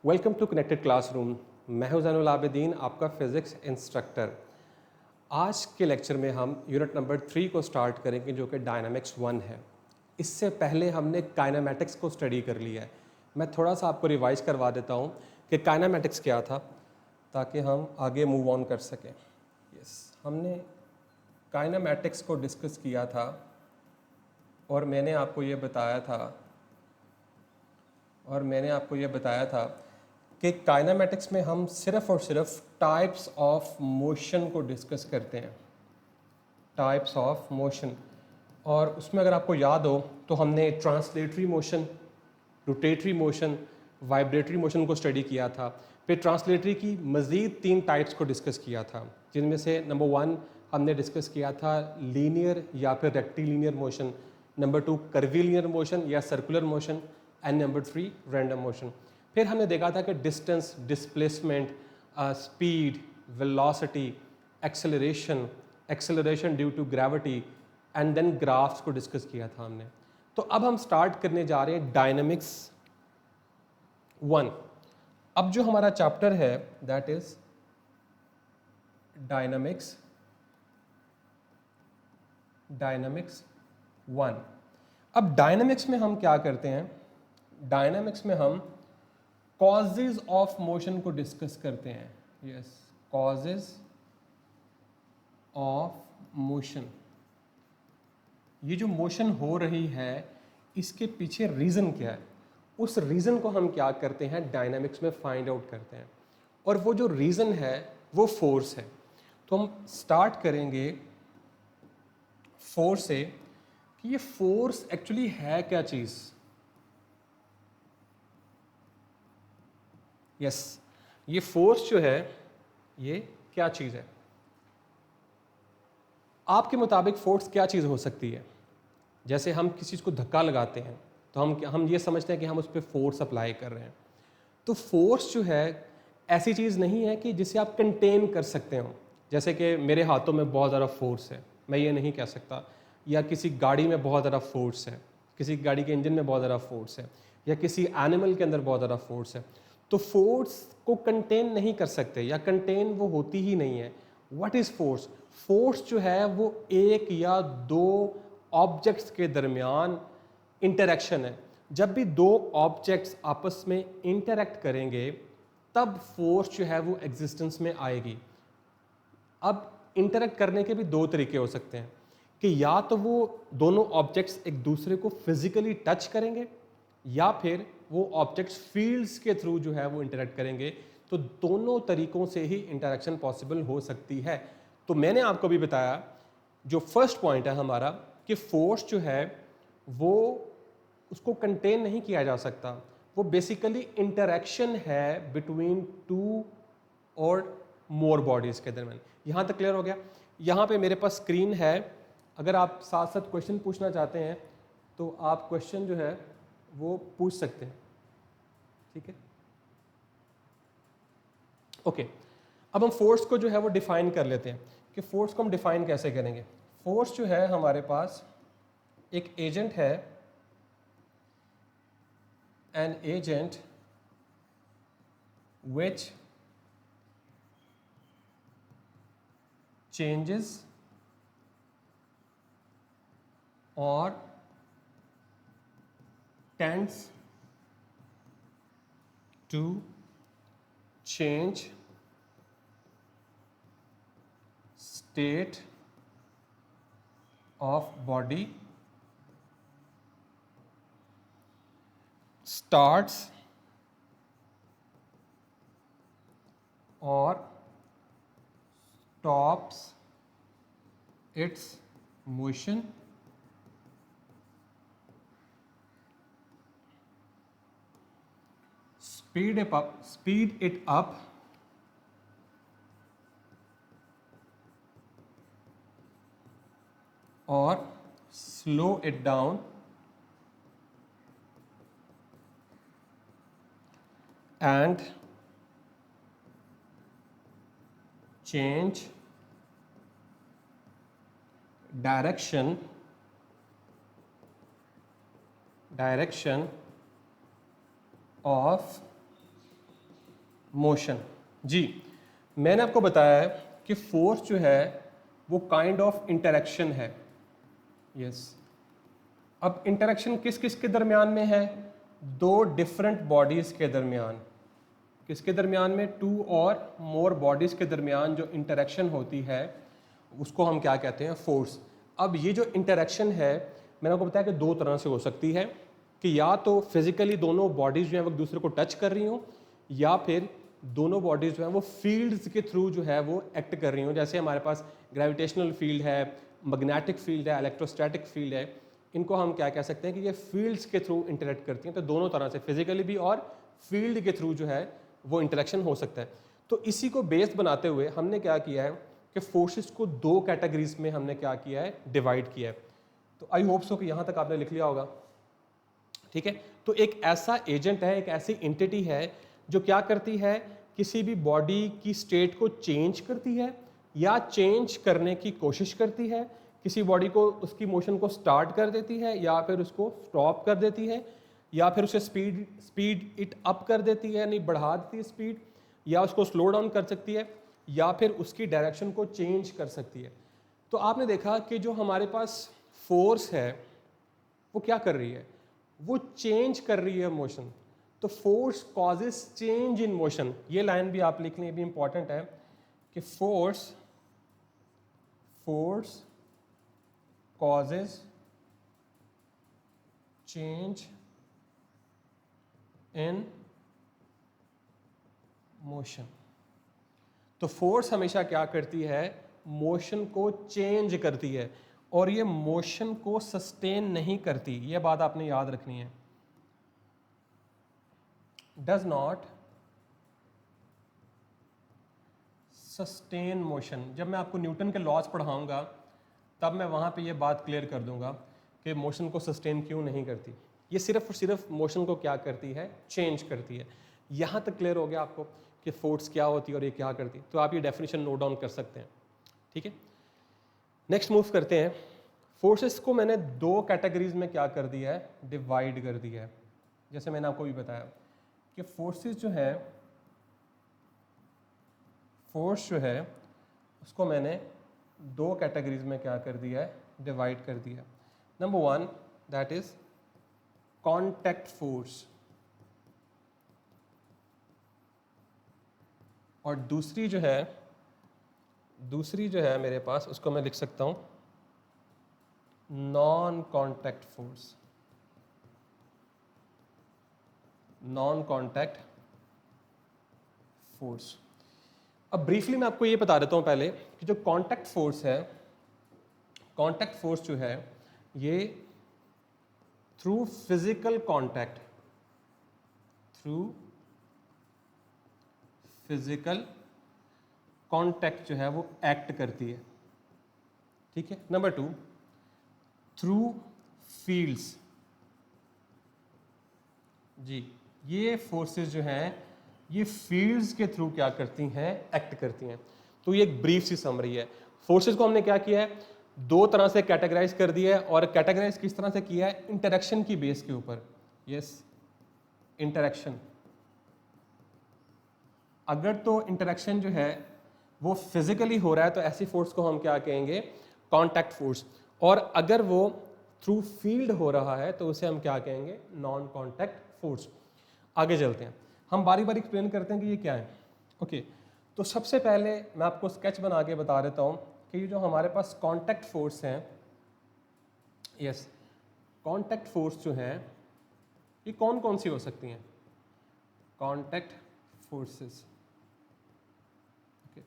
Welcome to connected classroom. मैं हूं ज़ैनुल आबिदीन, आपका फिज़िक्स इंस्ट्रक्टर। आज के लेक्चर में हम यूनिट नंबर 3 को स्टार्ट करेंगे, जो कि डायनामिक्स 1 है। इससे पहले हमने काइनेमैटिक्स को स्टडी कर लिया है। मैं थोड़ा सा आपको रिवाइज करवा देता हूं कि काइनेमैटिक्स क्या था, ताकि हम आगे मूव ऑन कर सकें। हमने काइनेमैटिक्स को डिस्कस किया था और मैंने आपको ये बताया था कि काइनेमैटिक्स में हम सिर्फ और सिर्फ टाइप्स ऑफ मोशन को डिस्कस करते हैं, टाइप्स ऑफ मोशन। और उसमें अगर आपको याद हो तो हमने translatory motion, rotatory motion, vibratory motion को स्टडी किया था। फिर ट्रांसलेटरी की मज़ीद 3 टाइप्स को डिस्कस किया था, जिनमें से नंबर 1 हमने डिस्कस किया था लीनियर या फिर rectilinear motion, number 2 curvilinear motion या circular motion, and number 3 random motion. फिर हमने देखा था कि distance, displacement, speed, velocity, acceleration due to gravity and then graphs को डिस्कस किया था हमने। तो अब हम स्टार्ट करने जा रहे हैं डायनामिक्स 1। अब जो हमारा चैप्टर है दैट इज डायनामिक्स 1। अब डायनामिक्स में हम क्या करते हैं? डायनामिक्स में हम कॉजेज ऑफ मोशन को डिस्कस करते हैं। Yes, causes of motion. ये जो मोशन हो रही है, इसके पीछे रीज़न क्या है, उस रीज़न को हम क्या करते हैं, डायनामिक्स में फाइंड आउट करते हैं। और वो जो रीज़न है वो फोर्स है। तो हम स्टार्ट करेंगे फोर्स से कि ये फोर्स एक्चुअली है क्या चीज़। यस, ये फोर्स जो है ये क्या चीज़ है? आपके मुताबिक फोर्स क्या चीज़ हो सकती है? जैसे हम किसी चीज़ को धक्का लगाते हैं तो हम ये समझते हैं कि हम उस पर फोर्स अप्लाई कर रहे हैं। तो फोर्स जो है ऐसी चीज़ नहीं है कि जिसे आप कंटेन कर सकते हो। जैसे कि मेरे हाथों में बहुत ज़्यादा फोर्स है, मैं ये नहीं कह सकता। या किसी गाड़ी में बहुत ज़्यादा फोर्स है, किसी गाड़ी के इंजन में बहुत ज़्यादा फोर्स है, या किसी एनिमल के अंदर बहुत ज़्यादा फोर्स है। तो फोर्स को कंटेन नहीं कर सकते, या कंटेन वो होती ही नहीं है। What is force? फोर्स जो है वो एक या दो ऑब्जेक्ट्स के दरमियान इंटरेक्शन है। जब भी दो ऑब्जेक्ट्स आपस में इंटरेक्ट करेंगे तब फोर्स जो है वो एग्जिस्टेंस में आएगी। अब इंटरेक्ट करने के भी 2 तरीके हो सकते हैं कि या तो वो दोनों ऑब्जेक्ट्स एक दूसरे को फिजिकली टच करेंगे, या फिर वो ऑब्जेक्ट्स फील्ड्स के थ्रू जो है वो इंटरेक्ट करेंगे। तो दोनों तरीकों से ही इंटरेक्शन पॉसिबल हो सकती है। तो मैंने आपको भी बताया, जो फर्स्ट पॉइंट है हमारा, कि फोर्स जो है वो उसको कंटेन नहीं किया जा सकता। वो बेसिकली इंटरेक्शन है बिटवीन 2 और मोर बॉडीज़ के दरमियान। यहाँ तक क्लियर हो गया? यहाँ पे मेरे पास स्क्रीन है, अगर आप साथ साथ क्वेश्चन पूछना चाहते हैं तो आप क्वेश्चन जो है वो पूछ सकते हैं। ठीक है, ओके। अब हम फोर्स को जो है वो डिफाइन कर लेते हैं कि फोर्स को हम डिफाइन कैसे करेंगे। फोर्स जो है हमारे पास एक एजेंट है, an agent which changes or tends to change state of body, starts or stops its motion speed it up or slow it down and change direction of motion. जी, मैंने आपको बताया है कि फोर्स जो है वो काइंड ऑफ इंटरेक्शन है। यस, अब इंटरेक्शन किस किस के दरमियान में है? दो डिफरेंट बॉडीज के दरमियान। किसके दरमियान में? टू और मोर बॉडीज के दरमियान जो इंटरेक्शन होती है उसको हम क्या कहते हैं? फोर्स। अब ये जो इंटरेक्शन है मैंने आपको बताया कि दो तरह से हो सकती है, कि या तो फिजिकली दोनों बॉडीज जो है वो एक दूसरे को टच कर रही हो, या फिर दोनों बॉडीज जो है वो फील्ड्स के थ्रू जो है वो एक्ट कर रही हो। जैसे हमारे पास ग्रेविटेशनल फील्ड है, मैग्नेटिक फील्ड है, इलेक्ट्रोस्टैटिक फील्ड है, इनको हम क्या कह सकते हैं कि ये फील्ड्स के थ्रू इंटरेक्ट करती हैं। तो दोनों तरह से फिजिकली भी और फील्ड के थ्रू जो है वो इंटरेक्शन हो सकता है। तो इसी को बेस बनाते हुए हमने क्या किया है कि फोर्सेस को दो कैटेगरीज में हमने क्या किया है? डिवाइड किया है। तो आई होप सो कि यहाँ तक आपने लिख लिया होगा। ठीक है, तो एक ऐसा एजेंट है, एक ऐसी एंटिटी है जो क्या करती है? किसी भी बॉडी की स्टेट को चेंज करती है या चेंज करने की कोशिश करती है। किसी बॉडी को उसकी मोशन को स्टार्ट कर देती है या फिर उसको स्टॉप कर देती है, या फिर उसे स्पीड इट अप कर देती है, यानी बढ़ा देती है स्पीड, या उसको स्लो डाउन कर सकती है, या फिर उसकी डायरेक्शन को चेंज कर सकती है। तो आपने देखा कि जो हमारे पास फोर्स है वो क्या कर रही है? वो चेंज कर रही है मोशन। तो force causes change in motion. ये लाइन भी आप लिख लें, भी इंपॉर्टेंट है कि force causes change in motion. तो फोर्स हमेशा क्या करती है? मोशन को चेंज करती है, और ये मोशन को सस्टेन नहीं करती। ये बात आपने याद रखनी है। Does not sustain motion. जब मैं आपको न्यूटन के लॉज पढ़ाऊंगा तब मैं वहां पे ये बात क्लियर कर दूंगा कि मोशन को सस्टेन क्यों नहीं करती। ये सिर्फ और सिर्फ मोशन को क्या करती है? चेंज करती है। यहां तक क्लियर हो गया आपको कि फोर्स क्या होती है और ये क्या करती है? तो आप ये डेफिनेशन नोट डाउन कर सकते हैं। ठीक है, नेक्स्ट मूव करते हैं। फोर्सेस को मैंने दो कैटेगरीज में क्या कर दिया है? डिवाइड कर दिया है। जैसे मैंने आपको भी बताया कि फोर्स जो है उसको मैंने दो कैटेगरीज में क्या कर दिया है? डिवाइड कर दिया है। Number one, that is contact force, और दूसरी जो है मेरे पास, उसको मैं लिख सकता हूं non contact force. Non contact force. अब ब्रीफली मैं आपको ये बता देता हूं पहले कि जो कॉन्टैक्ट फोर्स है, कॉन्टैक्ट फोर्स जो है ये थ्रू फिजिकल कॉन्टैक्ट जो है वो एक्ट करती है। ठीक है, नंबर टू, थ्रू फील्ड्स। जी, ये फोर्सेस जो हैं ये फील्ड्स के थ्रू क्या करती हैं? एक्ट करती हैं। तो ये एक ब्रीफ सी समरी है। फोर्सेस को हमने क्या किया है? दो तरह से कैटेगराइज कर दिया है, और कैटेगराइज किस तरह से किया है? इंटरेक्शन की बेस के ऊपर। Yes, interaction. अगर तो इंटरेक्शन जो है वो फिजिकली हो रहा है तो ऐसी फोर्स को हम क्या कहेंगे? Contact force. और अगर वो थ्रू फील्ड हो रहा है तो उसे हम क्या कहेंगे? Non contact force. आगे चलते हैं, हम बारी बारी एक्सप्लेन करते हैं कि ये क्या है। ओके, तो सबसे पहले मैं आपको स्केच बना के बता देता हूँ कि ये जो हमारे पास कॉन्टैक्ट फोर्स हैं, यस, कॉन्टैक्ट फोर्स जो हैं ये कौन कौन सी हो सकती हैं? Contact forces. ओके,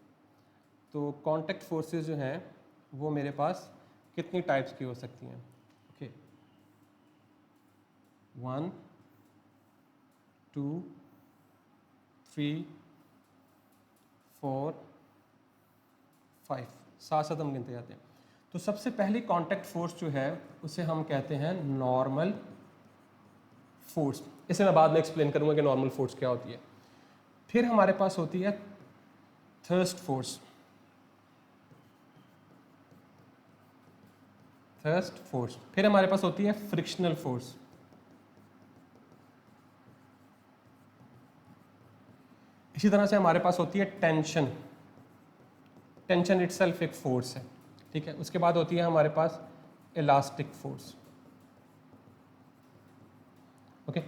तो कॉन्टैक्ट फोर्सेस जो हैं वो मेरे पास कितनी टाइप्स की हो सकती हैं? ओके, 1 2 3 4 5, साथ साथ हम गिनते जाते हैं। तो सबसे पहली कॉन्टैक्ट फोर्स जो है उसे हम कहते हैं नॉर्मल फोर्स। इसे मैं बाद में एक्सप्लेन करूंगा कि नॉर्मल फोर्स क्या होती है। फिर हमारे पास होती है थर्स्ट फोर्स। फिर हमारे पास होती है फ्रिक्शनल फोर्स। इसी तरह से हमारे पास होती है टेंशन, टेंशन इटसेल्फ एक फोर्स है, ठीक है। उसके बाद होती है हमारे पास इलास्टिक फोर्स, ओके।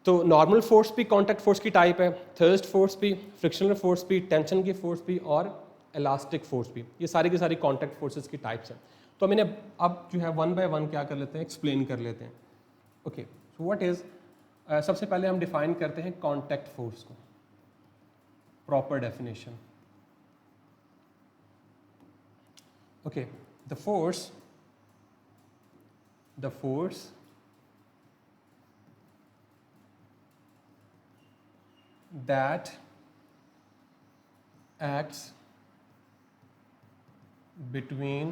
तो नॉर्मल फोर्स भी कांटेक्ट फोर्स की टाइप है, थर्स्ट फोर्स भी, फ्रिक्शनल फोर्स भी, टेंशन की फोर्स भी और इलास्टिक फोर्स भी, ये सारी की सारी कांटेक्ट फोर्सेस की टाइप्स हैं। तो हम इन्हें अब जो है वन बाय वन क्या कर लेते हैं, एक्सप्लेन कर लेते हैं, ओके। सो व्हाट इज, सबसे पहले हम डिफाइन करते हैं कांटेक्ट फोर्स को, proper definition, okay. The force that acts between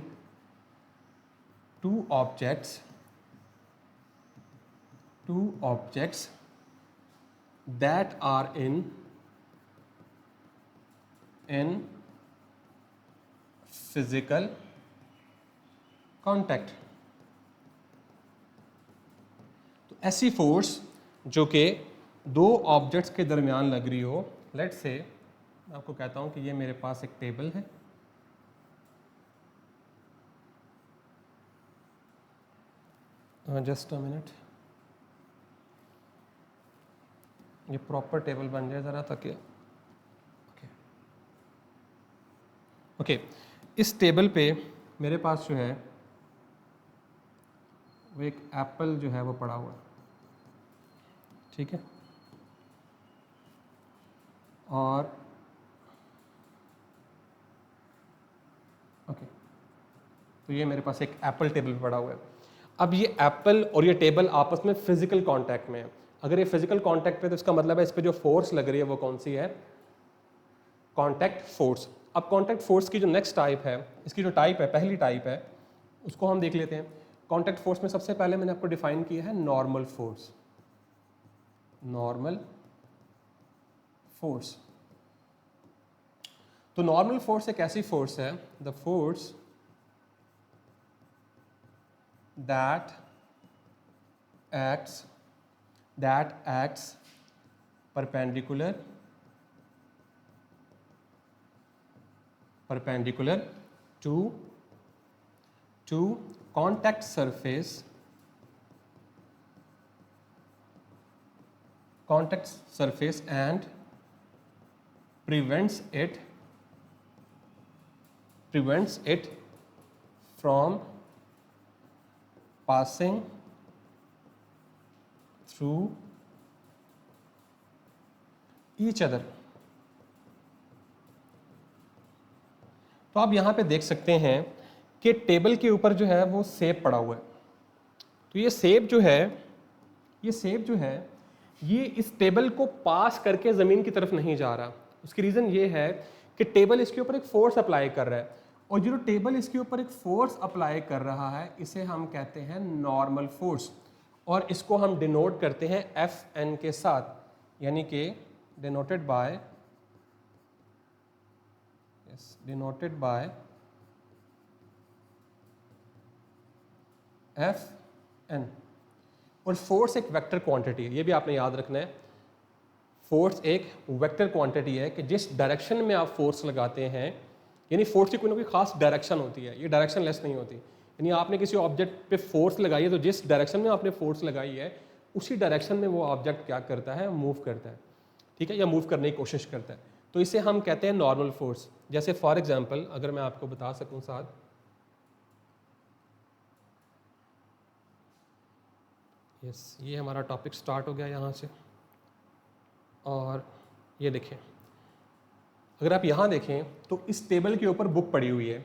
two objects that are in physical contact। तो ऐसी फोर्स जो कि दो ऑब्जेक्ट्स के दरमियान लग रही हो, लेट्स से मैं आपको कहता हूं कि ये मेरे पास एक टेबल है, जस्ट अ मिनट, ये प्रॉपर टेबल बन जाए ज़रा ताकि, ओके। इस टेबल पे मेरे पास जो है वो एक एप्पल जो है वो पड़ा हुआ है, ठीक है। और ओके, तो ये मेरे पास एक एप्पल टेबल पे पड़ा हुआ है। अब ये एप्पल और ये टेबल आपस में फिजिकल कांटेक्ट में है। अगर ये फिजिकल कांटेक्ट पे तो इसका मतलब है इस पे जो फोर्स लग रही है वो कौन सी है, कांटेक्ट फोर्स। अब कांटेक्ट फोर्स की जो नेक्स्ट टाइप है, इसकी जो टाइप है, पहली टाइप है, उसको हम देख लेते हैं। कांटेक्ट फोर्स में सबसे पहले मैंने आपको डिफाइन किया है नॉर्मल फोर्स, नॉर्मल फोर्स। तो नॉर्मल फोर्स एक ऐसी फोर्स है, the force that acts perpendicular to contact surface and prevents it from passing through each other। तो आप यहां पे देख सकते हैं कि टेबल के ऊपर जो है वो सेब पड़ा हुआ है। तो ये सेब जो है ये इस टेबल को पास करके ज़मीन की तरफ नहीं जा रहा। उसकी रीज़न ये है कि टेबल इसके ऊपर एक फोर्स अप्लाई कर रहा है, और जो टेबल इसके ऊपर एक फोर्स अप्लाई कर रहा है इसे हम कहते हैं नॉर्मल फोर्स, और इसको हम डिनोट करते हैं एफ एन के साथ, यानी कि डिनोटेड बाय एफ एन। और फोर्स एक वेक्टर क्वांटिटी है, ये भी आपने याद रखना है। फोर्स एक वेक्टर क्वांटिटी है कि जिस डायरेक्शन में आप फोर्स लगाते हैं, यानी फोर्स की कोई ना कोई खास डायरेक्शन होती है, ये डायरेक्शन लेस नहीं होती। यानी आपने किसी ऑब्जेक्ट पे फोर्स लगाई है तो जिस डायरेक्शन में आपने फोर्स लगाई है उसी डायरेक्शन में वो ऑब्जेक्ट क्या करता है, मूव करता है, ठीक है, या मूव करने की कोशिश करता है। तो इसे हम कहते हैं नॉर्मल फोर्स। जैसे फॉर एग्जांपल अगर मैं आपको बता सकूं साथ, यस, ये हमारा टॉपिक स्टार्ट हो गया यहाँ से, और ये देखें, अगर आप यहाँ देखें तो इस टेबल के ऊपर बुक पड़ी हुई है,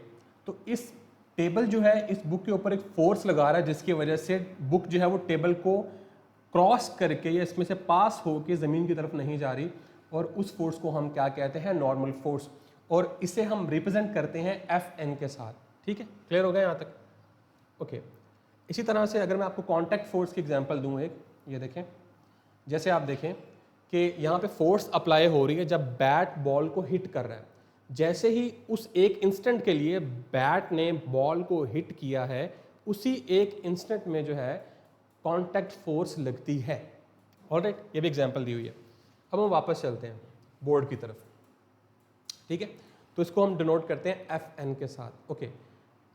तो इस टेबल जो है इस बुक के ऊपर एक फोर्स लगा रहा है जिसकी वजह से बुक जो है वो टेबल को क्रॉस करके या इसमें से पास होके ज़मीन की तरफ नहीं जा रही, और उस फोर्स को हम क्या कहते हैं, नॉर्मल फोर्स, और इसे हम रिप्रेजेंट करते हैं एफ एन के साथ। ठीक है, क्लियर हो गया यहाँ तक? ओके। इसी तरह से अगर मैं आपको कॉन्टैक्ट फोर्स की एग्जांपल दूं एक, ये देखें, जैसे आप देखें कि यहाँ पे फोर्स अप्लाई हो रही है जब बैट बॉल को हिट कर रहा है। जैसे ही उस एक इंस्टेंट के लिए बैट ने बॉल को हिट किया है, उसी एक इंस्टेंट में जो है कॉन्टैक्ट फोर्स लगती है। ऑलराइट, ये भी एग्जांपल दी हुई है। अब हम वापस चलते हैं। बोर्ड की तरफ, ठीक है। तो इसको हम डिनोट करते हैं Fn के साथ। ओके,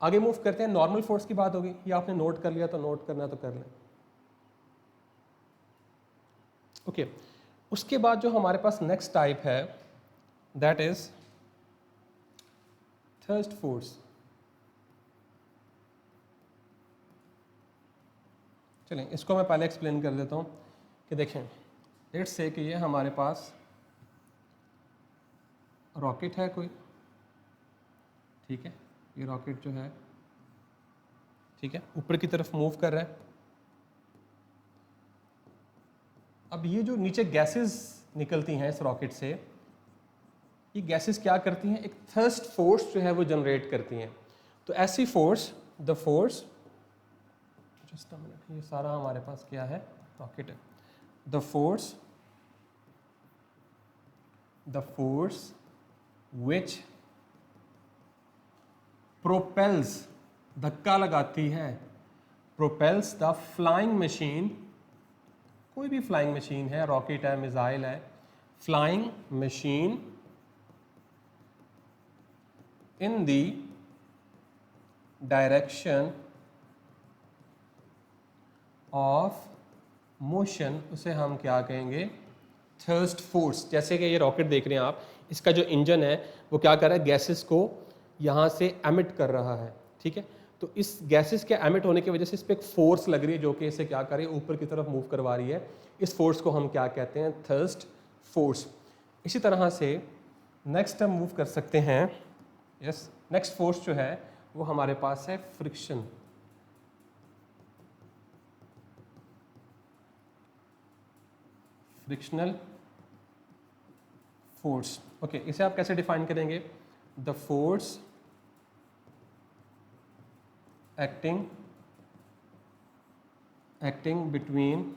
आगे मूव करते हैं। नॉर्मल फोर्स की बात होगी, ये आपने नोट कर लिया तो नोट करना तो कर लें। ओके, उसके बाद जो हमारे पास नेक्स्ट टाइप है दैट इज थ्रस्ट फोर्स। चलें, इसको मैं पहले एक्सप्लेन कर देता हूँ कि देखें, लेट्स से कि ये हमारे पास रॉकेट है कोई, ठीक है, ये रॉकेट जो है, ठीक है, ऊपर की तरफ मूव कर रहा है। अब ये जो नीचे गैसेस निकलती हैं इस रॉकेट से, ये गैसेस क्या करती हैं, एक थर्स्ट फोर्स जो है वो जनरेट करती हैं। तो ऐसी force, the force, just a minute, ये सारा हमारे पास क्या है, रॉकेट है। द फोर्स विच प्रोपेल्स, धक्का लगाती है, प्रोपेल्स द फ्लाइंग मशीन, कोई भी फ्लाइंग मशीन है, रॉकेट है, मिसाइल है, flying machine in the direction of motion, उसे हम क्या कहेंगे, थर्स्ट फोर्स। जैसे कि ये रॉकेट देख रहे हैं आप, इसका जो इंजन है वो क्या कर रहा है, गैसेस को यहाँ से एमिट कर रहा है, ठीक है। तो इस गैसेस के एमिट होने की वजह से इस पर एक फोर्स लग रही है जो कि इसे क्या कर रही है, ऊपर की तरफ मूव करवा रही है। इस फोर्स को हम क्या कहते हैं, थर्स्ट फोर्स। इसी तरह से नेक्स्ट हम मूव कर सकते हैं, यस, नेक्स्ट फोर्स जो है वो हमारे पास है फ्रिक्शन। Frictional force. ओके, इसे आप कैसे डिफाइन करेंगे, the force acting between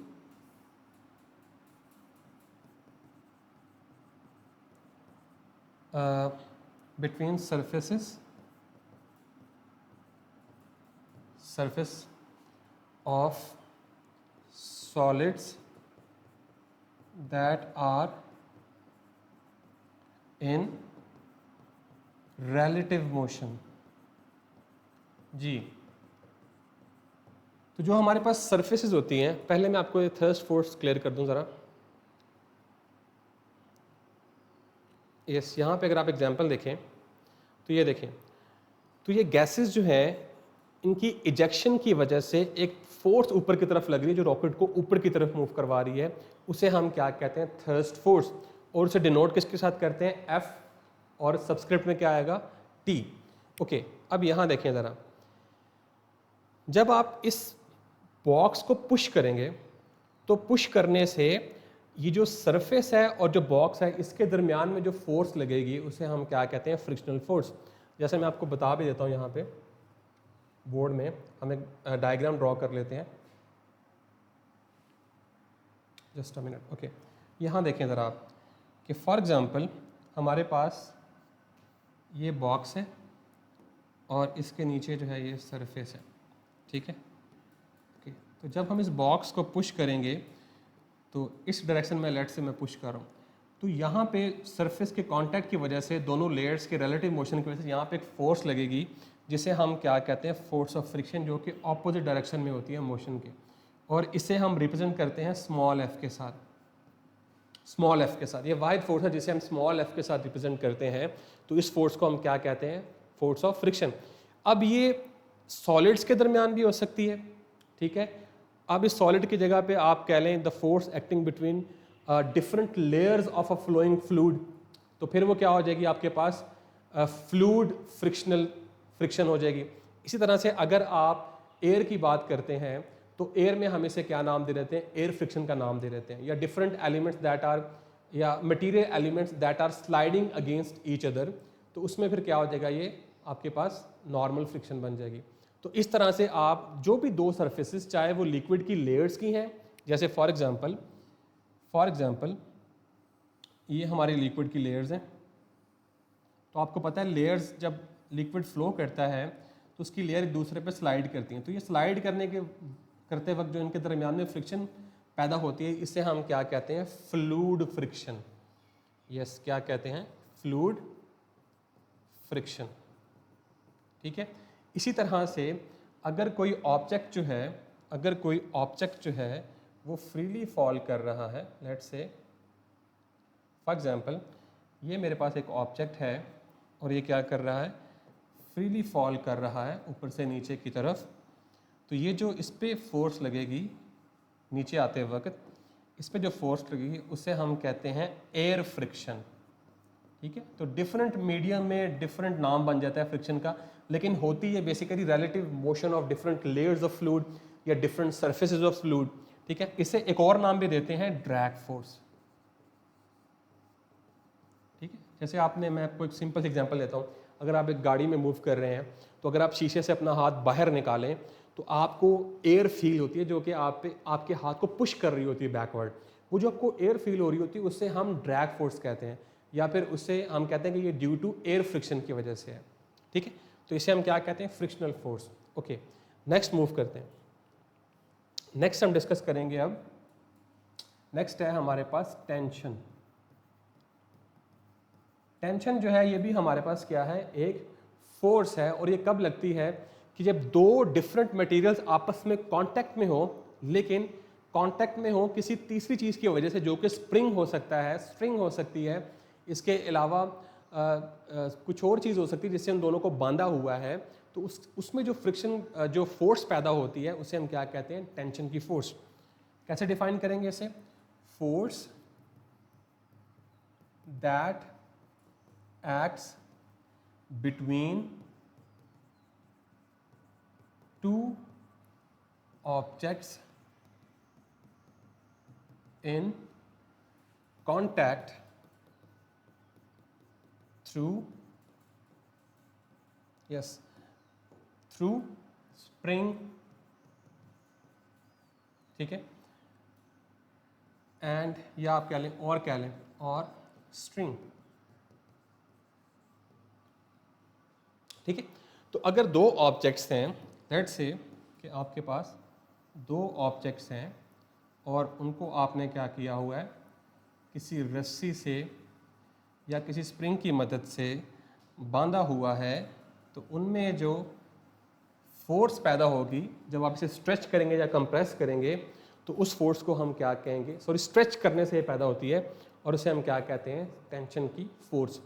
surface of solids that are in relative motion। जी, तो जो हमारे पास सरफेसेस होती हैं, पहले मैं आपको ये थर्स्ट फोर्स क्लियर कर दूं ज़रा। यस, यहाँ पे अगर आप एग्जांपल देखें तो ये देखें, तो ये गैसेस जो है इनकी इजेक्शन की वजह से एक फोर्स ऊपर की तरफ लग रही है जो रॉकेट को ऊपर की तरफ मूव करवा रही है, उसे हम क्या कहते हैं, थर्स्ट फोर्स। और उसे डिनोट किसके साथ करते हैं, एफ, और सबस्क्रिप्ट में क्या आएगा, टी। ओके, अब यहाँ देखें ज़रा, जब आप इस बॉक्स को पुश करेंगे तो पुश करने से ये जो सरफेस है और जो बॉक्स है इसके दरमियान में जो फोर्स लगेगी उसे हम क्या कहते हैं, फ्रिक्शनल फोर्स। जैसे मैं आपको बता भी देता हूँ, यहाँ पे बोर्ड में हम एक डायग्राम ड्रॉ कर लेते हैं, जस्ट अ मिनट। ओके, यहाँ देखें ज़रा आप कि फॉर एग्जांपल हमारे पास ये बॉक्स है और इसके नीचे जो है ये सरफेस है, ठीक है। ओके, तो जब हम इस बॉक्स को पुश करेंगे तो इस डायरेक्शन में, लेट से मैं पुश कर रहा हूँ, तो यहाँ पे सरफेस के कांटेक्ट की वजह से, दोनों लेयर्स के रिलेटिव मोशन की वजह से यहाँ पे एक फोर्स लगेगी जिसे हम क्या कहते हैं, फोर्स ऑफ फ्रिक्शन, जो कि ऑपोजिट डायरेक्शन में होती है मोशन के। और इसे हम रिप्रेजेंट करते हैं स्मॉल एफ के साथ, स्मॉल एफ के साथ। ये वाइड फोर्स है जिसे हम स्मॉल एफ के साथ रिप्रेजेंट करते हैं। तो इस फोर्स को हम क्या कहते हैं, फोर्स ऑफ फ्रिक्शन। अब ये सॉलिड्स के दरमियान भी हो सकती है, ठीक है। अब इस सॉलिड की जगह पे आप कह लें the force acting between different layers of a flowing fluid, तो फिर वो क्या हो जाएगी, आपके पास फ्लूइड फ्रिक्शन हो जाएगी। इसी तरह से अगर आप एयर की बात करते हैं तो एयर में हम इसे क्या नाम दे देते हैं, एयर फ्रिक्शन का नाम दे देते हैं। या डिफरेंट एलिमेंट्स दैट आर, या material elements that are sliding against each other, तो उसमें फिर क्या हो जाएगा, ये आपके पास नॉर्मल फ्रिक्शन बन जाएगी। तो इस तरह से आप जो भी दो सरफेसेस, चाहे वो लिक्विड की लेयर्स की हैं, जैसे फॉर एग्जांपल ये हमारी लिक्विड की लेयर्स हैं, तो आपको पता है लेयर्स जब लिक्विड फ्लो करता है तो उसकी लेयर एक दूसरे पे स्लाइड करती हैं। तो ये स्लाइड करते वक्त जो इनके दरमियान में फ्रिक्शन पैदा होती है, इसे हम क्या कहते हैं, फ्लूइड फ्रिक्शन। यस, क्या कहते हैं, फ्लूइड फ्रिक्शन। ठीक है, इसी तरह से अगर कोई ऑब्जेक्ट जो है वो फ्रीली फॉल कर रहा है, लेट्स से फॉर एग्जांपल ये मेरे पास एक ऑब्जेक्ट है और ये क्या कर रहा है, फ्रीली फॉल कर रहा है ऊपर से नीचे की तरफ, तो ये जो इस पर फोर्स लगेगी नीचे आते वक्त, इस पर जो फोर्स लगेगी उसे हम कहते हैं एयर फ्रिक्शन। ठीक है, तो डिफरेंट मीडियम में डिफरेंट नाम बन जाता है फ्रिक्शन का, लेकिन होती है basically relative motion of different layers of fluid या डिफरेंट सरफेसेस ऑफ फ्लूइड। ठीक है, इसे एक और नाम भी देते हैं ड्रैग फोर्स। ठीक है, जैसे मैं आपको एक सिंपल एग्जांपल देता हूँ, अगर आप एक गाड़ी में मूव कर रहे हैं तो अगर आप शीशे से अपना हाथ बाहर निकालें तो आपको एयर फील होती है जो कि आपके हाथ को पुश कर रही होती है बैकवर्ड। वो जो आपको एयर फील हो रही होती है उससे हम ड्रैग फोर्स कहते हैं, या फिर उससे हम कहते हैं कि ये ड्यू टू एयर फ्रिक्शन की वजह से है। ठीक है, तो इसे हम क्या कहते हैं, frictional force. Okay, next move करते हैं। नेक्स्ट हम डिस्कस करेंगे अब, नेक्स्ट है हमारे पास टेंशन। टेंशन जो है ये भी हमारे पास क्या है, एक फोर्स है, और ये कब लगती है कि जब दो डिफरेंट मटेरियल्स आपस में कांटेक्ट में हो, लेकिन कांटेक्ट में हो किसी तीसरी चीज़ की वजह से, जो कि स्प्रिंग हो सकता है, स्ट्रिंग हो सकती है, इसके अलावा कुछ और चीज़ हो सकती है जिससे उन दोनों को बांधा हुआ है, तो उसमें जो फ्रिक्शन जो फोर्स पैदा होती है उसे हम क्या कहते हैं, टेंशन की फोर्स। कैसे डिफाइन करेंगे इसे, force that acts between two objects in contact through spring. ठीक है, एंड या आप कह लें और स्ट्रिंग। ठीक है, तो अगर दो ऑब्जेक्ट्स हैं, लेट्स से कि आपके पास दो ऑब्जेक्ट्स हैं और उनको आपने क्या किया हुआ है, किसी रस्सी से या किसी स्प्रिंग की मदद से बांधा हुआ है, तो उनमें जो फोर्स पैदा होगी जब आप इसे स्ट्रेच करेंगे या कंप्रेस करेंगे, तो उस फोर्स को हम क्या कहेंगे, स्ट्रेच करने से पैदा होती है और उसे हम क्या कहते हैं, टेंशन की फोर्स।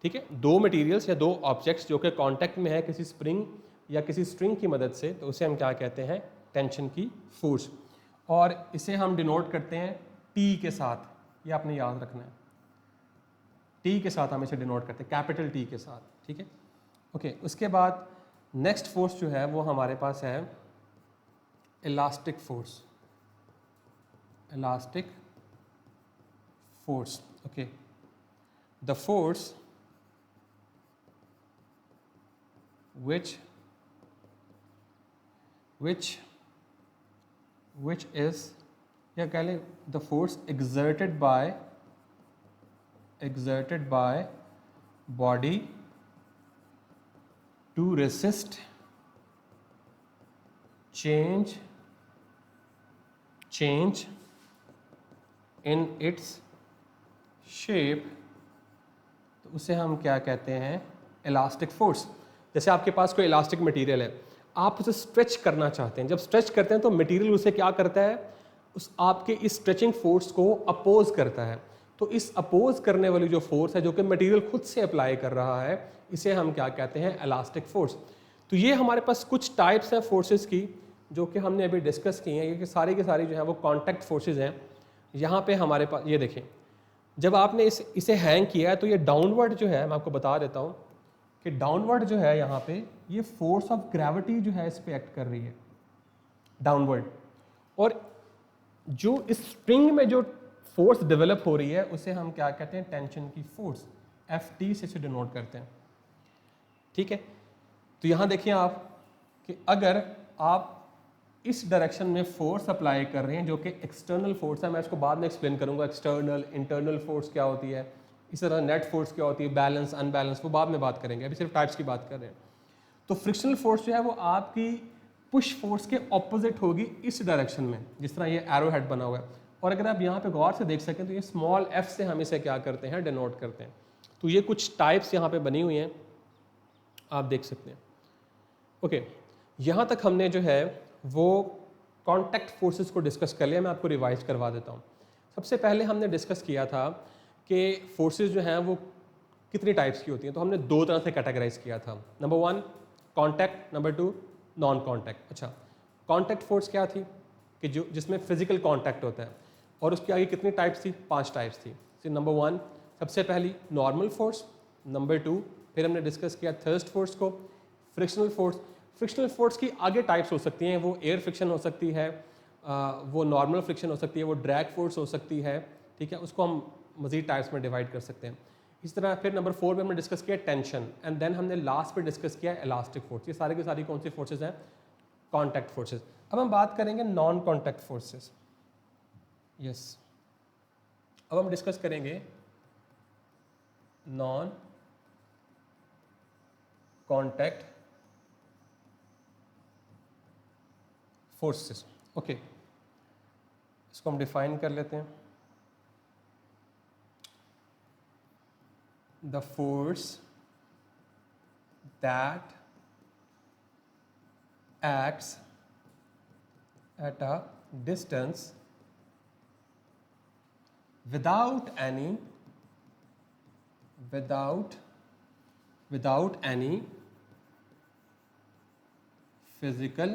ठीक है, दो मटेरियल्स या दो ऑब्जेक्ट्स जो कि कांटेक्ट में है किसी स्प्रिंग या किसी स्ट्रिंग की मदद से, तो उसे हम क्या कहते हैं, टेंशन की फोर्स। और इसे हम डिनोट करते हैं टी के साथ, ये आपने याद रखना है, टी के साथ हम इसे डिनोट करते हैं, कैपिटल टी के साथ। ठीक है, ओके, उसके बाद नेक्स्ट फोर्स जो है वो हमारे पास है elastic force. Elastic force, okay, the force which is, या कह लें the force exerted by body to resist change in its shape, तो उसे हम क्या कहते हैं, इलास्टिक फोर्स। जैसे आपके पास कोई इलास्टिक मटेरियल है, आप उसे स्ट्रेच करना चाहते हैं, जब स्ट्रेच करते हैं तो मटेरियल उसे क्या करता है, उस आपके इस स्ट्रेचिंग फोर्स को अपोज करता है। तो इस अपोज करने वाली जो फोर्स है जो कि मटेरियल खुद से अप्लाई कर रहा है, इसे हम क्या कहते हैं, इलास्टिक फोर्स। तो ये हमारे पास कुछ टाइप्स हैं फोर्सेस की जो कि हमने अभी डिस्कस की हैं, ये सारी की सारी जो है वो कॉन्टैक्ट फोर्सेज हैं। यहाँ पे हमारे पास ये देखें, जब आपने इसे हैंग किया है तो ये डाउनवर्ड जो है, मैं आपको बता देता हूँ कि डाउनवर्ड जो है यहाँ पे ये फोर्स ऑफ ग्रेविटी जो है इस पे एक्ट कर रही है डाउनवर्ड, और जो इस स्प्रिंग में जो फोर्स डेवलप हो रही है उसे हम क्या कहते हैं, टेंशन की फोर्स, Ft से इसे डिनोट करते हैं। ठीक है, तो यहाँ देखिए आप कि अगर आप इस डायरेक्शन में फोर्स अप्लाई कर रहे हैं जो कि एक्सटर्नल फोर्स है, मैं इसको बाद में एक्सप्लेन करूंगा, एक्सटर्नल इंटरनल फोर्स क्या होती है, इस तरह नेट फोर्स क्या होती है, बैलेंस अनबैलेंस, वो बाद में बात करेंगे, अभी सिर्फ टाइप्स की बात कर रहे हैं। तो फ्रिक्शनल फोर्स जो है वो आपकी पुश फोर्स के ऑपोजिट होगी इस डायरेक्शन में, जिस तरह ये एरो हेड बना हुआ है, और अगर आप यहाँ पे गौर से देख सकें तो ये स्मॉल f से हम इसे क्या करते हैं, डिनोट करते हैं। तो ये कुछ टाइप्स यहाँ पे बनी हुई हैं, आप देख सकते हैं। ओके, यहाँ तक हमने जो है वो कॉन्टैक्ट फोर्सेस को डिस्कस कर लिया। मैं आपको रिवाइज करवा देता हूँ। सबसे पहले हमने डिस्कस किया था कि फोर्सेस जो हैं वो कितनी टाइप्स की होती हैं। तो हमने दो तरह से कैटेगराइज किया था। Number 1 contact, number 2 non contact. अच्छा, कॉन्टैक्ट फोर्स क्या थी कि जो जिसमें फिजिकल कॉन्टैक्ट होता है, और उसके आगे कितनी टाइप्स थी, 5 टाइप्स थी। नंबर 1 सबसे पहली नॉर्मल फोर्स, नंबर 2 फिर हमने डिस्कस किया थर्स्ट फोर्स को, फ्रिक्शनल फोर्स। फ्रिक्शनल फोर्स की आगे टाइप्स हो सकती हैं, वो एयर फ्रिक्शन हो सकती है, वो नॉर्मल फ्रिक्शन हो सकती है, वो ड्रैग फोर्स हो सकती है, ठीक है, उसको हम मजीद टाइप्स में डिवाइड कर सकते हैं। इस तरह फिर नंबर 4 में हमने डिस्कस किया टेंशन, एंड देन हमने लास्ट पे डिस्कस किया इलास्टिक फोर्स। ये सारी की सारी कौन सी फोर्सेज हैं, कॉन्टैक्ट फोर्सेज। अब हम बात करेंगे नॉन कॉन्टैक्ट फोर्सेज। यस, अब हम डिस्कस करेंगे नॉन कॉन्टैक्ट फोर्सेस। ओके, इसको हम डिफाइन कर लेते हैं। The force that acts at a distance without any physical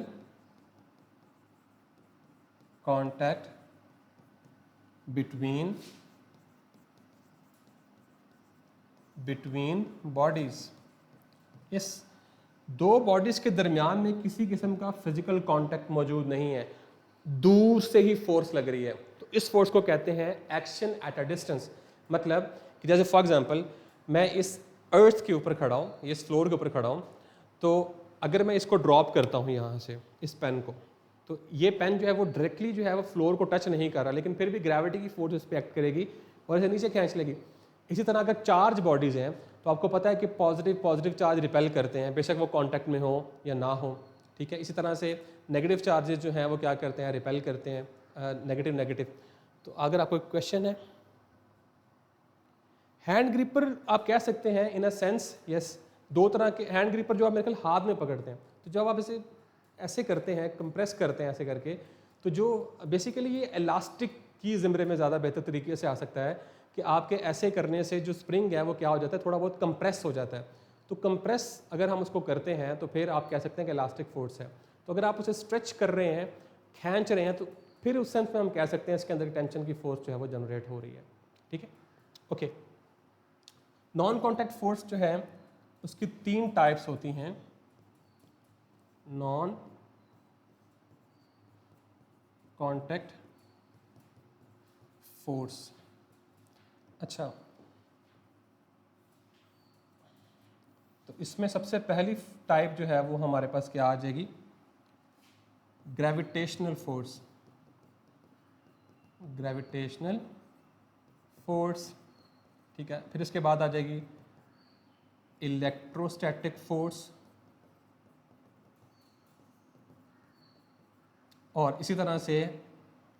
contact between bodies। इस दो बॉडीज के दरमियान में किसी किस्म का फिजिकल कांटेक्ट मौजूद नहीं है, दूर से ही फोर्स लग रही है, तो इस फोर्स को कहते हैं एक्शन एट अ डिस्टेंस। मतलब कि जैसे फॉर एग्जांपल मैं इस अर्थ के ऊपर खड़ा हूँ, इस फ्लोर के ऊपर खड़ा हूँ, तो अगर मैं इसको ड्रॉप करता हूँ यहाँ से इस पेन को, तो ये पेन जो है वो डायरेक्टली जो है वो फ्लोर को टच नहीं कर रहा, लेकिन फिर भी ग्रेविटी की फोर्स इस पर एक्ट करेगी और इसे नीचे खींच लेगी। इसी तरह अगर चार्ज बॉडीज़ हैं तो आपको पता है कि पॉजिटिव चार्ज रिपेल करते हैं, बेशक वो कांटेक्ट में हो या ना हो, ठीक है। इसी तरह से नेगेटिव चार्जेस जो हैं वो क्या करते हैं, रिपेल करते हैं नेगेटिव। तो अगर आपको क्वेश्चन है, हैंड ग्रिपर आप कह सकते हैं इन अ सेंस, यस, दो तरह के हैंड ग्रिपर जो आप मेरे ख्याल हाथ में पकड़ते हैं, तो जब आप इसे ऐसे करते हैं, कंप्रेस करते हैं ऐसे करके, तो जो बेसिकली ये इलास्टिक की ज़िम्रे में ज़्यादा बेहतर तरीके से आ सकता है कि आपके ऐसे करने से जो स्प्रिंग है वो क्या हो जाता है, थोड़ा बहुत कंप्रेस हो जाता है। तो कंप्रेस अगर हम उसको करते हैं तो फिर आप कह सकते हैं कि इलास्टिक फोर्स है। तो अगर आप उसे स्ट्रेच कर रहे हैं, खींच रहे हैं, तो फिर उस सेंस में हम कह सकते हैं इसके अंदर टेंशन की फोर्स जो है वो जनरेट हो रही है, ठीक है। ओके, नॉन कॉन्टैक्ट फोर्स जो है उसकी 3 टाइप्स होती हैं। Non contact force. अच्छा, तो इसमें सबसे पहली टाइप जो है वो हमारे पास क्या आ जाएगी, ग्रेविटेशनल फोर्स। ग्रेविटेशनल फोर्स, ठीक है। फिर इसके बाद आ जाएगी इलेक्ट्रोस्टैटिक फोर्स, और इसी तरह से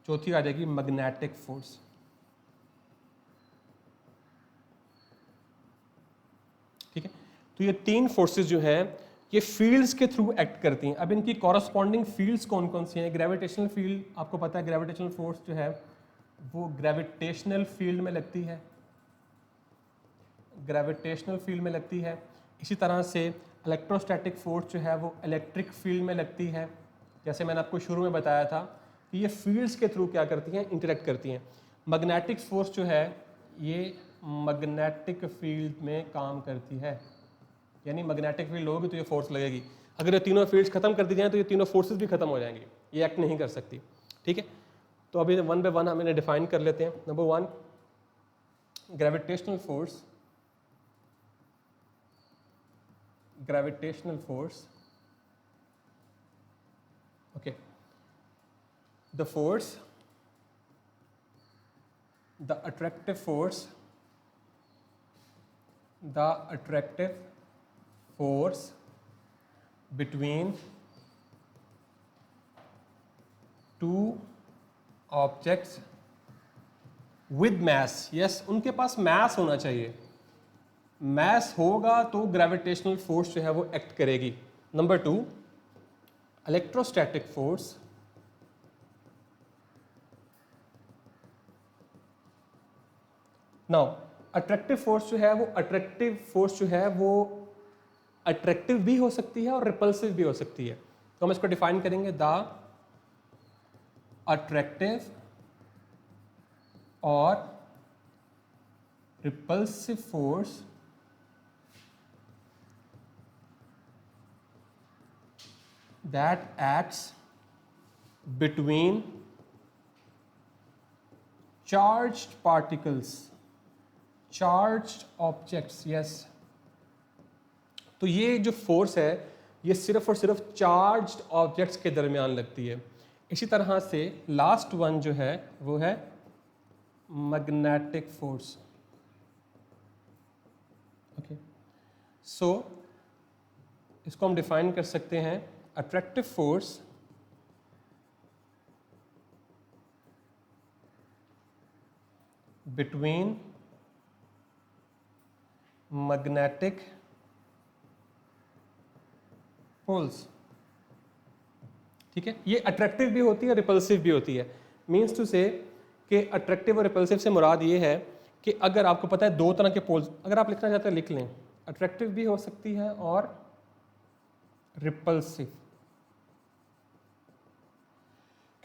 चौथी आ जाएगी मैग्नेटिक फोर्स। ठीक है, तो ये 3 फोर्सेस जो है ये फील्ड्स के थ्रू एक्ट करती हैं। अब इनकी कॉरस्पॉन्डिंग फील्ड्स कौन कौन सी हैं। ग्रेविटेशनल फील्ड आपको पता है, ग्रेविटेशनल फोर्स जो है वो ग्रेविटेशनल फील्ड में लगती है, ग्रेविटेशनल फील्ड में लगती है। इसी तरह से इलेक्ट्रोस्टैटिक फोर्स जो है वो इलेक्ट्रिक फील्ड में लगती है। जैसे मैंने आपको शुरू में बताया था कि ये फील्ड्स के थ्रू क्या करती हैं, इंटरेक्ट करती हैं। मैग्नेटिक फोर्स जो है ये मैग्नेटिक फील्ड में काम करती है, यानी मैग्नेटिक फील्ड होगी तो ये फोर्स लगेगी। अगर ये तीनों फील्ड्स खत्म कर दी जाएं तो ये तीनों फोर्सेस भी खत्म हो जाएंगी, ये एक्ट नहीं कर सकती, ठीक है। तो अभी 1 बाय 1 हम इन्हें डिफाइन कर लेते हैं। Number 1 gravitational force. Gravitational force, okay, the force, the attractive force, the attractive force between two objects with mass, yes, उनके पास मैस होना चाहिए। मैस होगा तो ग्रेविटेशनल फोर्स जो है वो एक्ट करेगी। Number 2, electrostatic force now attractive force जो है वो अट्रैक्टिव भी हो सकती है और रिपल्सिव भी हो सकती है। तो हम इसको डिफाइन करेंगे, द अट्रैक्टिव और repulsive force that acts between charged particles, charged objects, yes। तो ये जो फोर्स है ये सिर्फ और सिर्फ चार्ज्ड ऑब्जेक्ट्स के दरमियान लगती है। इसी तरह से लास्ट वन जो है वो है मैग्नेटिक फोर्स। ओके, सो इसको हम डिफाइन कर सकते हैं, attractive force between magnetic poles. ठीक है, ये अट्रैक्टिव भी होती है, रिपल्सिव भी होती है। मीन्स टू से कि अट्रैक्टिव और रिपल्सिव से मुराद ये है कि अगर आपको पता है दो तरह के पोल्स, अगर आप लिखना चाहते हैं लिख लें, अट्रैक्टिव भी हो सकती है और रिपल्सिव।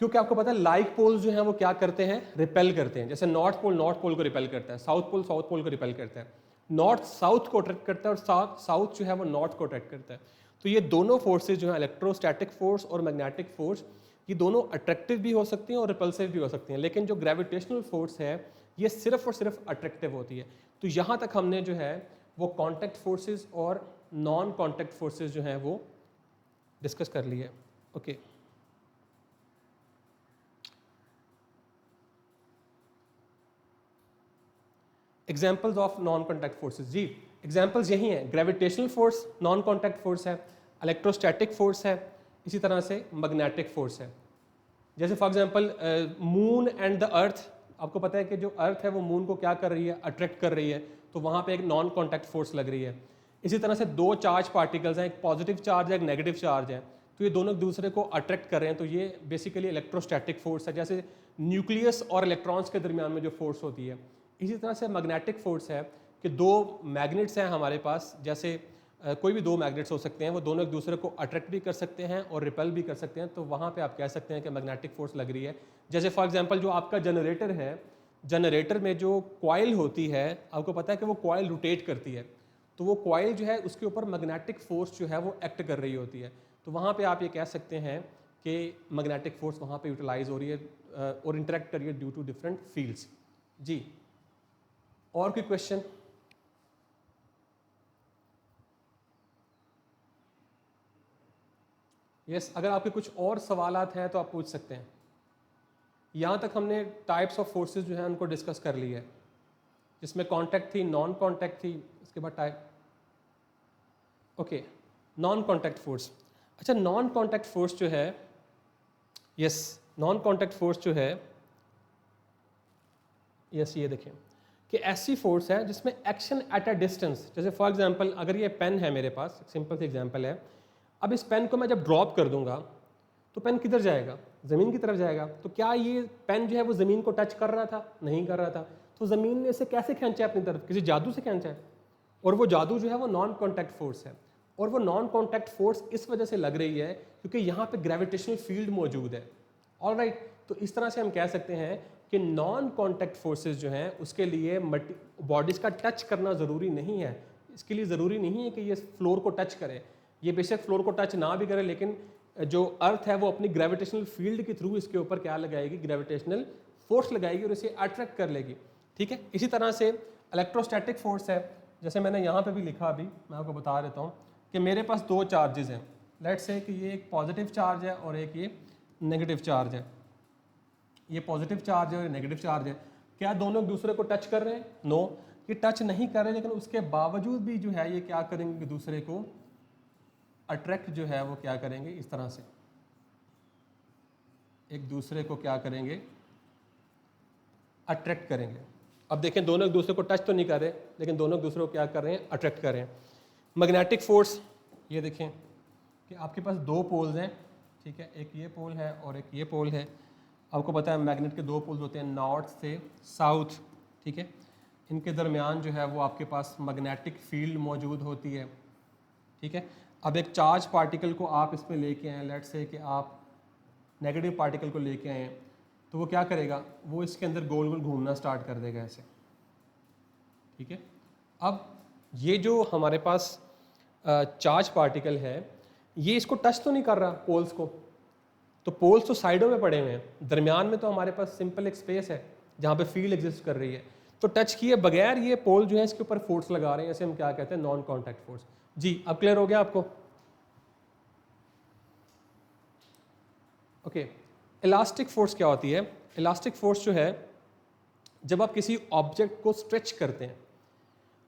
क्योंकि आपको पता है लाइक पोल्स जो हैं वो क्या करते हैं, रिपेल करते हैं। जैसे नॉर्थ पोल को रिपेल करता है, साउथ पोल को रिपेल करता है, नॉर्थ साउथ को अट्रैक्ट करता है और साउथ जो है वो नॉर्थ को अट्रैक्ट करता है। तो ये दोनों फोर्सेज जो हैं, इलेक्ट्रोस्टैटिक फोर्स और मैग्नेटिक फोर्स, ये दोनों अट्रैक्टिव भी हो सकती हैं और रिपल्सिव भी हो सकती हैं। लेकिन जो ग्रेविटेशनल फोर्स है ये सिर्फ और सिर्फ अट्रैक्टिव होती है। तो यहाँ तक हमने जो है वो कॉन्टैक्ट फोर्सेज और नॉन कॉन्टैक्ट फोर्सेज जो हैं वो डिस्कस कर लिए। Okay, examples of non contact forces. जी, एग्जाम्पल्स यही हैं, gravitational force non contact force है, इलेक्ट्रोस्टैटिक फोर्स है, इसी तरह से मैग्नेटिक फोर्स है। जैसे for example moon and the earth, आपको पता है कि जो अर्थ है वो मून को क्या कर रही है, अट्रैक्ट कर रही है, तो वहाँ पे एक नॉन कॉन्टैक्ट फोर्स लग रही है। इसी तरह से दो चार्ज पार्टिकल्स हैं, एक पॉजिटिव चार्ज है, एक नेगेटिव चार्ज है, तो ये दोनों एक दूसरे को अट्रैक्ट कर रहे हैं, तो ये बेसिकली इलेक्ट्रोस्टैटिक फोर्स है। जैसे न्यूक्लियस और इलेक्ट्रॉन्स के दरमियान में जो फोर्स होती है। इसी तरह से मैग्नेटिक फोर्स है कि दो मैग्नेट्स हैं हमारे पास, जैसे कोई भी दो मैग्नेट्स हो सकते हैं, वो दोनों एक दूसरे को अट्रैक्ट भी कर सकते हैं और रिपेल भी कर सकते हैं, तो वहाँ पे आप कह सकते हैं कि मैग्नेटिक फोर्स लग रही है। जैसे फॉर एग्जांपल जो आपका जनरेटर है, जनरेटर में जो कॉइल होती है, आपको पता है कि वो कॉइल रोटेट करती है, तो वो कॉइल जो है उसके ऊपर मैग्नेटिक फोर्स जो है वो एक्ट कर रही होती है। तो वहाँ पे आप ये कह सकते हैं कि मैग्नेटिक फोर्स वहाँ पे यूटिलाइज हो रही है और इंटरेक्ट कर रही है ड्यू टू डिफरेंट फील्ड्स। जी, और कोई क्वेश्चन? यस, अगर आपके कुछ और सवालात हैं तो आप पूछ सकते हैं। यहाँ तक हमने टाइप्स ऑफ फोर्सेस जो हैं उनको डिस्कस कर लिया है, जिसमें कॉन्टैक्ट थी, नॉन कॉन्टैक्ट थी, इसके बाद type. Okay, non contact force. अच्छा, नॉन कॉन्टैक्ट फोर्स जो है, यस, नॉन कॉन्टैक्ट फोर्स जो है, यस, ये देखें कि ऐसी फोर्स है जिसमें एक्शन एट अ डिस्टेंस, जैसे फॉर एग्जांपल अगर ये पेन है मेरे पास, सिंपल सी एग्जांपल है, अब इस पेन को मैं जब ड्रॉप कर दूंगा तो पेन किधर जाएगा, ज़मीन की तरफ जाएगा। तो क्या ये पेन जो है वो ज़मीन को टच कर रहा था? नहीं कर रहा था। तो ज़मीन ने इसे कैसे खींचा है अपनी तरफ? किसी जादू से खींचा है, और वो जादू जो है वो नॉन कॉन्टैक्ट फोर्स है। और वो नॉन कॉन्टैक्ट फोर्स इस वजह से लग रही है क्योंकि यहाँ पे ग्रेविटेशनल फील्ड मौजूद है। ऑलराइट, तो इस तरह से हम कह सकते हैं कि नॉन कॉन्टैक्ट फोर्सेस जो हैं उसके लिए बॉडीज़ का टच करना ज़रूरी नहीं है। इसके लिए ज़रूरी नहीं है कि ये फ्लोर को टच करे, ये बेशक फ्लोर को टच ना भी करे, लेकिन जो अर्थ है वो अपनी ग्रेविटेशनल फील्ड के थ्रू इसके ऊपर क्या लगाएगी, ग्रेविटेशनल फोर्स लगाएगी और इसे अट्रैक्ट कर लेगी। ठीक है, इसी तरह से इलेक्ट्रोस्टैटिक फोर्स है, जैसे मैंने यहाँ पे भी लिखा, अभी मैं आपको बता देता हूँ कि मेरे पास दो चार्जेस हैं। लेट्स से कि ये एक पॉजिटिव चार्ज है और एक ये नेगेटिव चार्ज है। ये पॉजिटिव चार्ज है और नेगेटिव चार्ज है। क्या दोनों एक दूसरे को टच कर रहे हैं? नो, ये टच नहीं कर रहे, लेकिन उसके बावजूद भी जो है ये क्या करेंगे, दूसरे को अट्रैक्ट जो है वो क्या करेंगे, इस तरह से एक दूसरे को क्या करेंगे, अट्रैक्ट करेंगे। अब देखें दोनों एक दूसरे को टच तो नहीं कर रहे, लेकिन दोनों एक दूसरे को क्या कर रहे हैं, अट्रैक्ट कर रहे हैं। मैग्नेटिक फोर्स, ये देखें कि आपके पास दो पोल्स हैं, ठीक है, एक ये पोल है और एक ये पोल है। आपको पता है मैग्नेट के दो पोल्स होते हैं नॉर्थ से साउथ, ठीक है। इनके दरमियान जो है वो आपके पास मैग्नेटिक फील्ड मौजूद होती है, ठीक है। अब एक चार्ज पार्टिकल को आप इसमें लेके आए, लेट्स से कि आप नेगेटिव पार्टिकल को लेके आए हैं, तो वो क्या करेगा, वो इसके अंदर गोल गोल घूमना स्टार्ट कर देगा ऐसे, ठीक है। अब ये जो हमारे पास चार्ज पार्टिकल है, ये इसको टच तो नहीं कर रहा पोल्स को, तो पोल्स तो साइडों में पड़े हुए हैं, दरमियान में तो हमारे पास सिंपल एक स्पेस है जहाँ पे फील्ड एग्जिस्ट कर रही है। तो टच किए बगैर ये पोल जो है इसके ऊपर फोर्स लगा रहे हैं, ऐसे हम क्या कहते हैं, नॉन कॉन्टैक्ट फोर्स। जी अब क्लियर हो गया आपको? ओके, इलास्टिक फोर्स क्या होती है? इलास्टिक फोर्स जो है, जब आप किसी ऑब्जेक्ट को स्ट्रेच करते हैं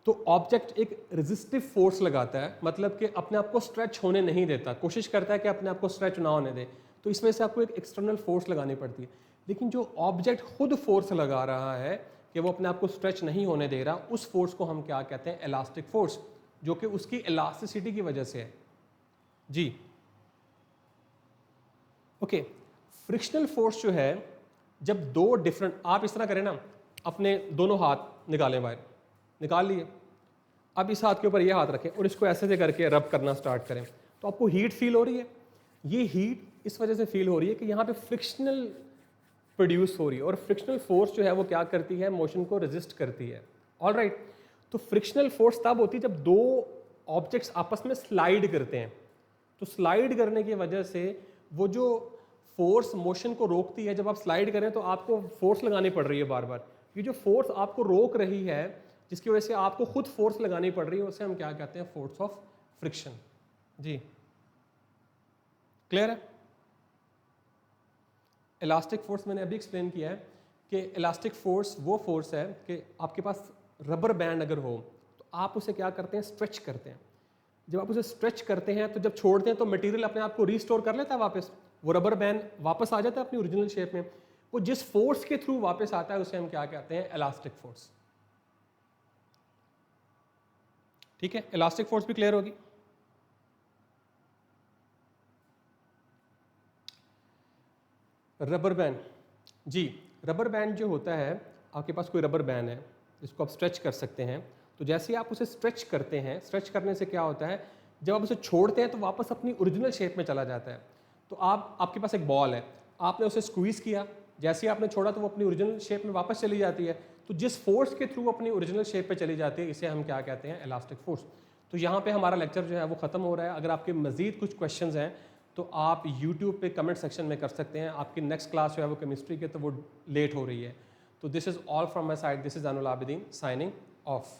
तो ऑब्जेक्ट एक रेजिस्टिव फोर्स लगाता है, मतलब कि अपने आप को स्ट्रेच होने नहीं देता, कोशिश करता है कि अपने आप को स्ट्रेच ना होने दे, तो इसमें से आपको एक एक्सटर्नल फोर्स लगानी पड़ती है। लेकिन जो ऑब्जेक्ट खुद फोर्स लगा रहा है कि वो अपने आप को स्ट्रेच नहीं होने दे रहा, उस फोर्स को हम क्या कहते हैं, इलास्टिक फोर्स, जो कि उसकी इलास्टिसिटी की वजह से है। जी ओके, फ्रिक्शनल फोर्स जो है, जब दो डिफरेंट, आप इस तरह करें ना, अपने दोनों हाथ निकालें बाहर, निकाल लिए, अब इस हाथ के ऊपर ये हाथ रखें और इसको ऐसे से करके रब करना स्टार्ट करें, तो आपको हीट फील हो रही है। ये हीट इस वजह से फील हो रही है कि यहाँ पे फ्रिक्शनल प्रोड्यूस हो रही है, और फ्रिक्शनल फोर्स जो है वो क्या करती है, मोशन को रेजिस्ट करती है। ऑल राइट, तो फ्रिक्शनल फोर्स तब होती है जब दो ऑब्जेक्ट्स आपस में स्लाइड करते हैं, तो स्लाइड करने की वजह से वो जो फोर्स मोशन को रोकती है, जब आप स्लाइड करें तो आपको फोर्स लगानी पड़ रही है बार बार, ये जो फोर्स आपको रोक रही है, जिसकी वजह से आपको खुद फोर्स लगानी पड़ रही है, उसे हम क्या कहते हैं, फोर्स ऑफ फ्रिक्शन। जी क्लियर है? इलास्टिक फोर्स मैंने अभी एक्सप्लेन किया है कि इलास्टिक फोर्स वो फोर्स है कि आपके पास रबर बैंड अगर हो तो आप उसे क्या करते हैं, स्ट्रेच करते हैं। जब आप उसे स्ट्रेच करते हैं तो जब छोड़ते हैं तो मटेरियल अपने आप को रीस्टोर कर लेता है वापस, वो रबर बैंड वापस आ जाता है अपनी ओरिजिनल शेप में। वो जिस फोर्स के थ्रू वापस आता है उसे हम क्या कहते हैं, इलास्टिक फोर्स। ठीक है, इलास्टिक फोर्स भी क्लियर होगी। रबर बैंड, जी रबर बैंड जो होता है, आपके पास कोई रबर बैंड है जिसको आप स्ट्रेच कर सकते हैं, तो जैसे ही आप उसे स्ट्रेच करते हैं, स्ट्रेच करने से क्या होता है, जब आप उसे छोड़ते हैं तो वापस अपनी ओरिजिनल शेप में चला जाता है। तो आपके पास एक बॉल है, आपने उसे स्क्वीज किया, जैसे ही आपने छोड़ा तो वो अपनी ओरिजिनल शेप में वापस चली जाती है। तो जिस फोर्स के थ्रू अपनी ओरिजिनल शेप पे चली जाती है, इसे हम क्या कहते हैं, इलास्टिक फोर्स। तो यहाँ पे हमारा लेक्चर जो है वो खत्म हो रहा है। अगर आपके मजीद कुछ क्वेश्चंस हैं तो आप YouTube पे कमेंट सेक्शन में कर सकते हैं। आपकी नेक्स्ट क्लास जो है वो केमिस्ट्री की, तो वो लेट हो रही है। तो this is all from my side, this is Anul Abidin signing off.